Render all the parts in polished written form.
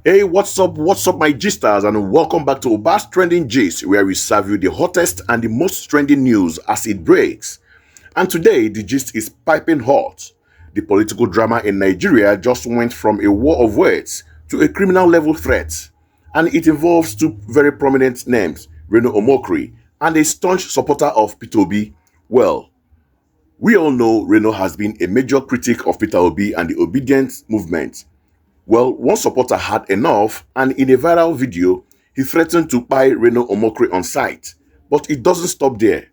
Hey, what's up, my Gstars, and welcome back to Obas Trending Gist, where we serve you the hottest and the most trending news as it breaks. And today, the gist is piping hot. The political drama in Nigeria just went from a war of words to a criminal level threat, and it involves two very prominent names, RENO Omokri and a staunch supporter of Peter Obi. Well, we all know RENO has been a major critic of Peter Obi and the Obidient movement. Well, one supporter had enough, and in a viral video, he threatened to buy RENO Omokri on site. But it doesn't stop there.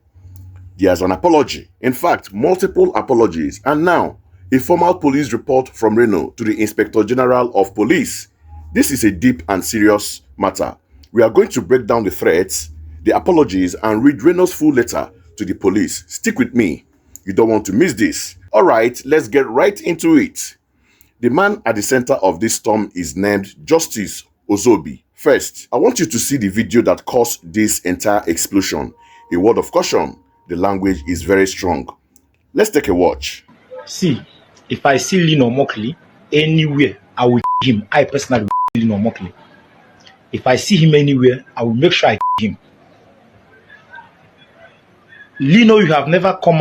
There's an apology. In fact, multiple apologies, and now a formal police report from RENO to the Inspector General of Police. This is a deep and serious matter. We are going to break down the threats, the apologies, and read RENO's full letter to the police. Stick with me. You don't want to miss this. Alright, let's get right into it. The man at the center of this storm is named Justice Ozobi. First, I want you to see the video that caused this entire explosion. A word of caution, the language is very strong. Let's take a watch. See, if I see RENO OMOKRI anywhere, I will him. I personally will RENO OMOKRI. If I see him anywhere, I will make sure I him. RENO, you have never come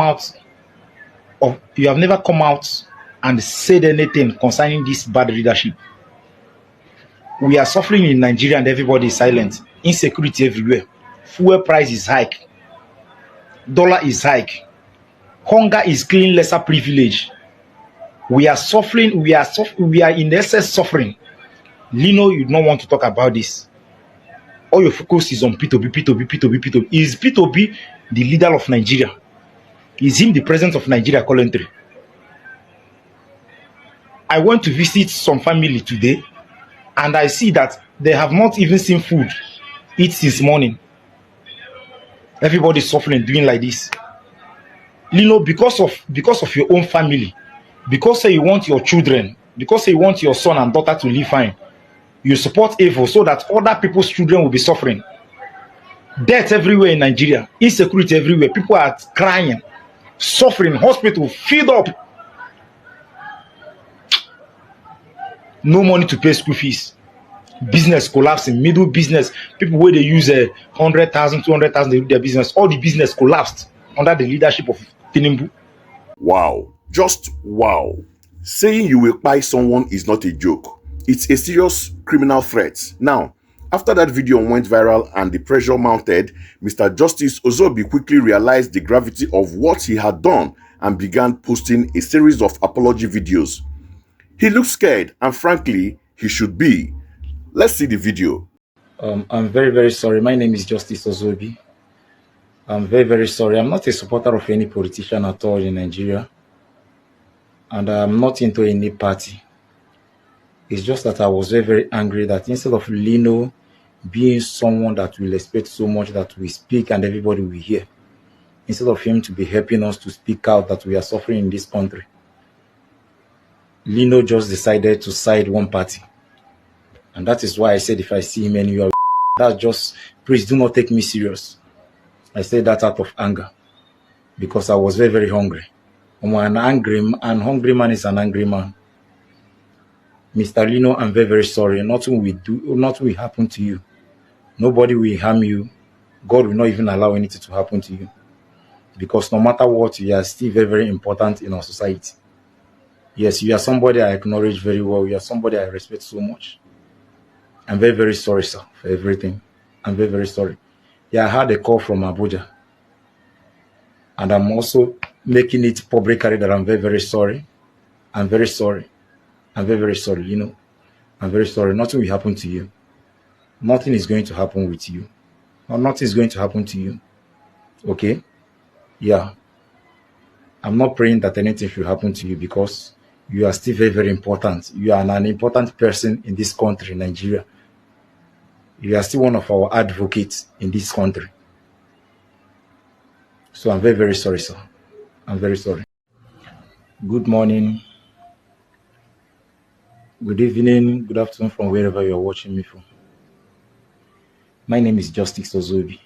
out and said anything concerning this bad leadership. We are suffering in Nigeria and everybody is silent. Insecurity everywhere. Fuel price is hike. Dollar is hike. Hunger is killing lesser privilege. We are suffering. We are in excess suffering. RENO, you don't want to talk about this. All your focus is on P2B, P2B, P2B, P2B. Is P2B the leader of Nigeria? Is him the president of Nigeria currently? I went to visit some family today, and I see that they have not even seen food eat since morning. Everybody is suffering doing like this. RENO, because of your own family, because say you want your children, because say you want your son and daughter to live fine, you support evil so that other people's children will be suffering. Death everywhere in Nigeria, insecurity everywhere, people are crying, suffering, hospital filled up. No money to pay school fees. Business collapsing, middle business, people where they use 100,000, 200,000, they do their business. All the business collapsed under the leadership of Tinubu. Wow. Just wow. Saying you will buy someone is not a joke. It's a serious criminal threat. Now, after that video went viral and the pressure mounted, Mr. Justice Ozobi quickly realized the gravity of what he had done and began posting a series of apology videos. He looked scared, and frankly, he should be. Let's see the video. I'm very, very sorry. My name is Justice Ozobi. I'm very, very sorry. I'm not a supporter of any politician at all in Nigeria. And I'm not into any party. It's just that I was very, very angry that instead of RENO being someone that will expect so much that we speak and everybody will hear, instead of him to be helping us to speak out that we are suffering in this country, RENO just decided to side one party. And that is why I said if I see him anywhere, that's just, please do not take me serious. I said that out of anger because I was very, very hungry. An hungry man is an angry man. Mr. RENO, I'm very, very sorry. Nothing will happen to you. Nobody will harm you. God will not even allow anything to happen to you. Because no matter what, you are still very, very important in our society. Yes, you are somebody I acknowledge very well. You are somebody I respect so much. I'm very, very sorry, sir, for everything. I'm very, very sorry. Yeah, I had a call from Abuja. And I'm also making it publicly that I'm very, very sorry. I'm very sorry. I'm very, very sorry, I'm very sorry. Nothing will happen to you. Nothing is going to happen with you. Or nothing is going to happen to you. Okay? Yeah. I'm not praying that anything should happen to you because you are still very, very important. You are an important person in this country, Nigeria. You are still one of our advocates in this country. So I'm very, very sorry, sir. I'm very sorry. Good morning. Good evening, good afternoon from wherever you're watching me from. My name is Justice Ozobi.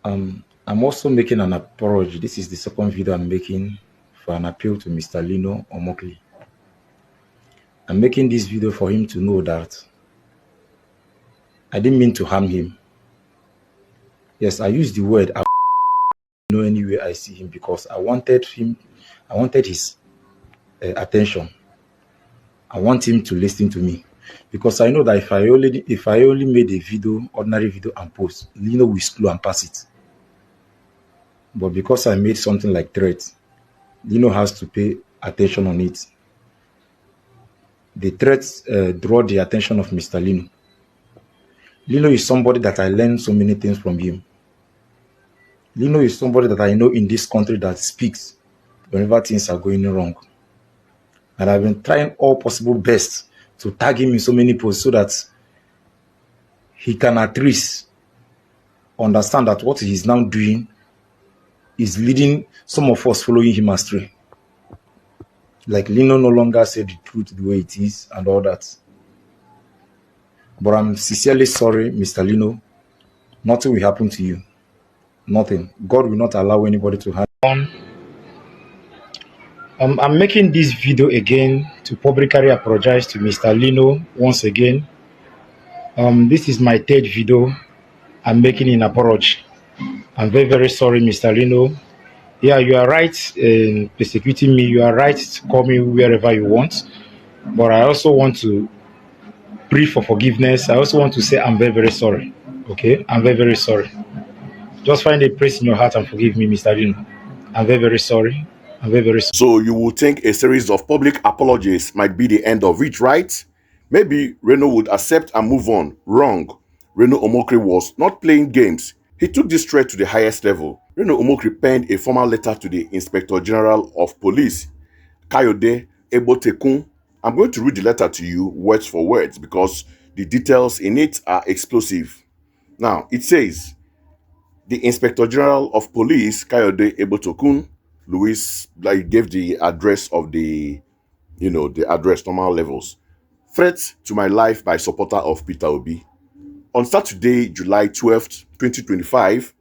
I'm also making an apology. This is the second video I'm making for an appeal to Mr. RENO OMOKRI. I'm making this video for him to know that I didn't mean to harm him. Yes, I used the word I know anywhere I see him because I wanted his attention. I want him to listen to me because I know that if I only made a video, ordinary video and post, Lino will screw and pass it. But because I made something like threat, Lino has to pay attention on it. The threats draw the attention of Mr. Lino. Lino is somebody that I learned so many things from him. Lino is somebody that I know in this country that speaks whenever things are going wrong. And I've been trying all possible best to tag him in so many posts so that he can at least understand that what he's now doing is leading some of us following him astray. Like Lino no longer said the truth the way it is and all that. But I'm sincerely sorry, Mr. Lino. Nothing will happen to you. Nothing. God will not allow anybody to harm you. I'm making this video again to publicly apologize to Mr. Lino once again. This is my third video I'm making in apology. I'm very, very sorry, Mr. Lino. Yeah, you are right in persecuting me. You are right to call me wherever you want. But I also want to pray for forgiveness. I also want to say I'm very, very sorry. Okay? I'm very, very sorry. Just find a place in your heart and forgive me, Mr. Lino. I'm very, very sorry. I'm very, very sorry. So you would think a series of public apologies might be the end of it, right? Maybe Reno would accept and move on. Wrong. Reno Omokri was not playing games. He took this threat to the highest level. Reno Omokri penned a formal letter to the Inspector General of Police, Kayode Ebotekun. I'm going to read the letter to you words for words because the details in it are explosive. Now, it says, the Inspector General of Police, Kayode Ebotekun, Louis, like, gave the address of the address, normal levels. Threat to my life by supporter of Peter Obi. On Saturday, July 12th, 2025,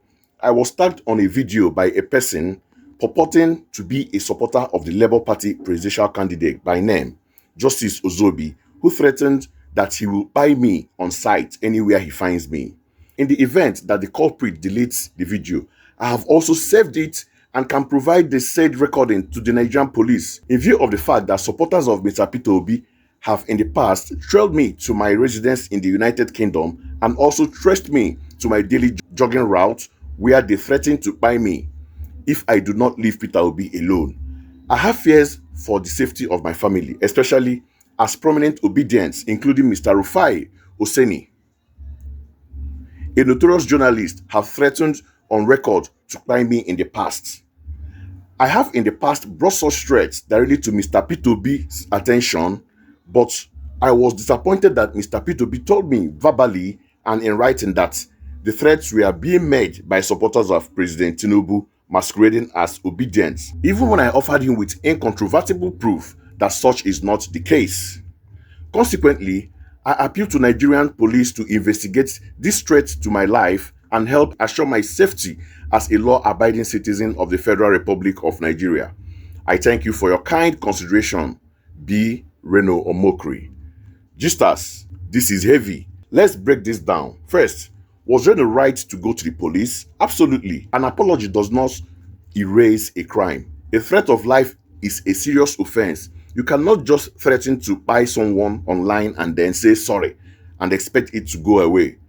I was tagged on a video by a person purporting to be a supporter of the Labour Party presidential candidate by name, Justice Ozobi, who threatened that he will buy me on sight anywhere he finds me. In the event that the culprit deletes the video, I have also saved it and can provide the said recording to the Nigerian police in view of the fact that supporters of Mr. Peter Obi have in the past trailed me to my residence in the United Kingdom and also traced me to my daily jogging route where they threatened to buy me if I do not leave Peter Obi alone. I have fears for the safety of my family, especially as prominent Obedients, including Mr. Rufai Oseni, a notorious journalist, have threatened on record to buy me in the past. I have in the past brought such threats directly to Mr. P2B's attention, but I was disappointed that Mr. P2B told me verbally and in writing that the threats were being made by supporters of President Tinubu masquerading as Obidient, even when I offered him with incontrovertible proof that such is not the case. Consequently, I appeal to Nigerian police to investigate this threat to my life and help assure my safety as a law-abiding citizen of the Federal Republic of Nigeria. I thank you for your kind consideration. B. Reno Omokri. Gistas, this is heavy. Let's break this down. First, was Reno right to go to the police? Absolutely. An apology does not erase a crime. A threat of life is a serious offense. You cannot just threaten to buy someone online and then say sorry and expect it to go away.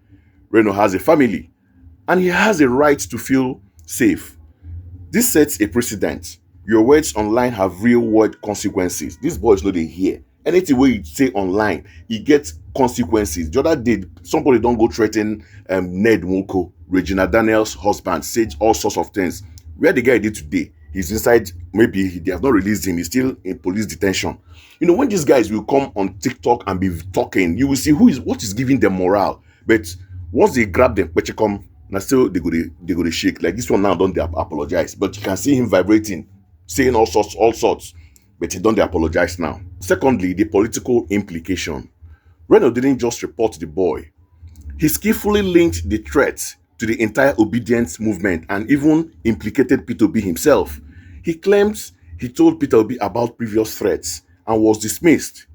Reno has a family and he has a right to feel safe. This sets a precedent. Your words online have real world consequences. These boys know they hear. Anything where you say online, you get consequences. The other day, somebody don't go threaten Ned Nwoko, Regina Daniels' husband, said all sorts of things. Where the guy did today, he's inside, maybe they have not released him, he's still in police detention. You know, when these guys will come on TikTok and be talking, you will see what is giving them morale. But once they grab them, but you come, now still they go to shake. Like this one now, don't they apologize? But you can see him vibrating, saying all sorts. But he don't apologize now. Secondly, the political implication. Reno didn't just report the boy. He skillfully linked the threat to the entire Obedience movement and even implicated Peter Obi himself. He claims he told Peter Obi about previous threats and was dismissed.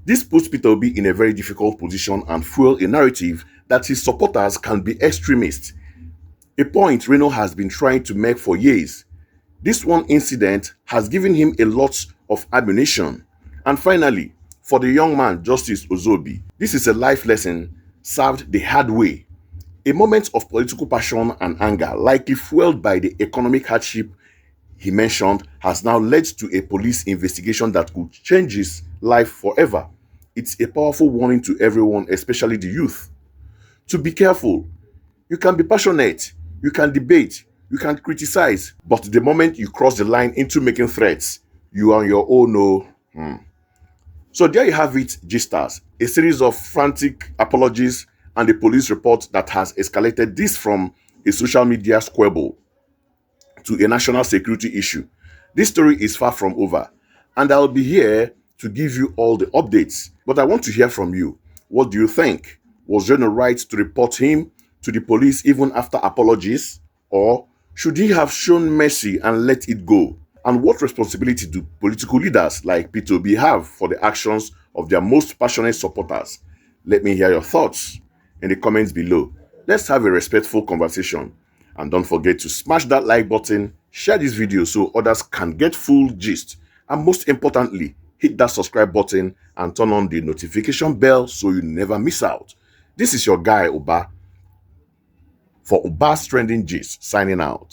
This puts Peter Obi in a very difficult position and fuel a narrative that his supporters can be extremists, a point Reno has been trying to make for years. This one incident has given him a lot of ammunition. And finally, for the young man Justice Ozobi, this is a life lesson served the hard way. A moment of political passion and anger, likely fueled by the economic hardship he mentioned, has now led to a police investigation that could change his life forever. It's a powerful warning to everyone, especially the youth, to be careful. You can be passionate, you can debate, you can criticize, but the moment you cross the line into making threats, you are on your own. No. So there you have it, Gstars, a series of frantic apologies and a police report that has escalated this from a social media squabble to a national security issue. This story is far from over, and I'll be here to give you all the updates. But I want to hear from you. What do you think? Was Reno right to report him to the police even after apologies? Or should he have shown mercy and let it go? And what responsibility do political leaders like Peter Obi have for the actions of their most passionate supporters? Let me hear your thoughts in the comments below. Let's have a respectful conversation. And don't forget to smash that like button, share this video so others can get full gist, and most importantly, hit that subscribe button and turn on the notification bell so you never miss out. This is your guy Oba for Oba's Trending Gist, signing out.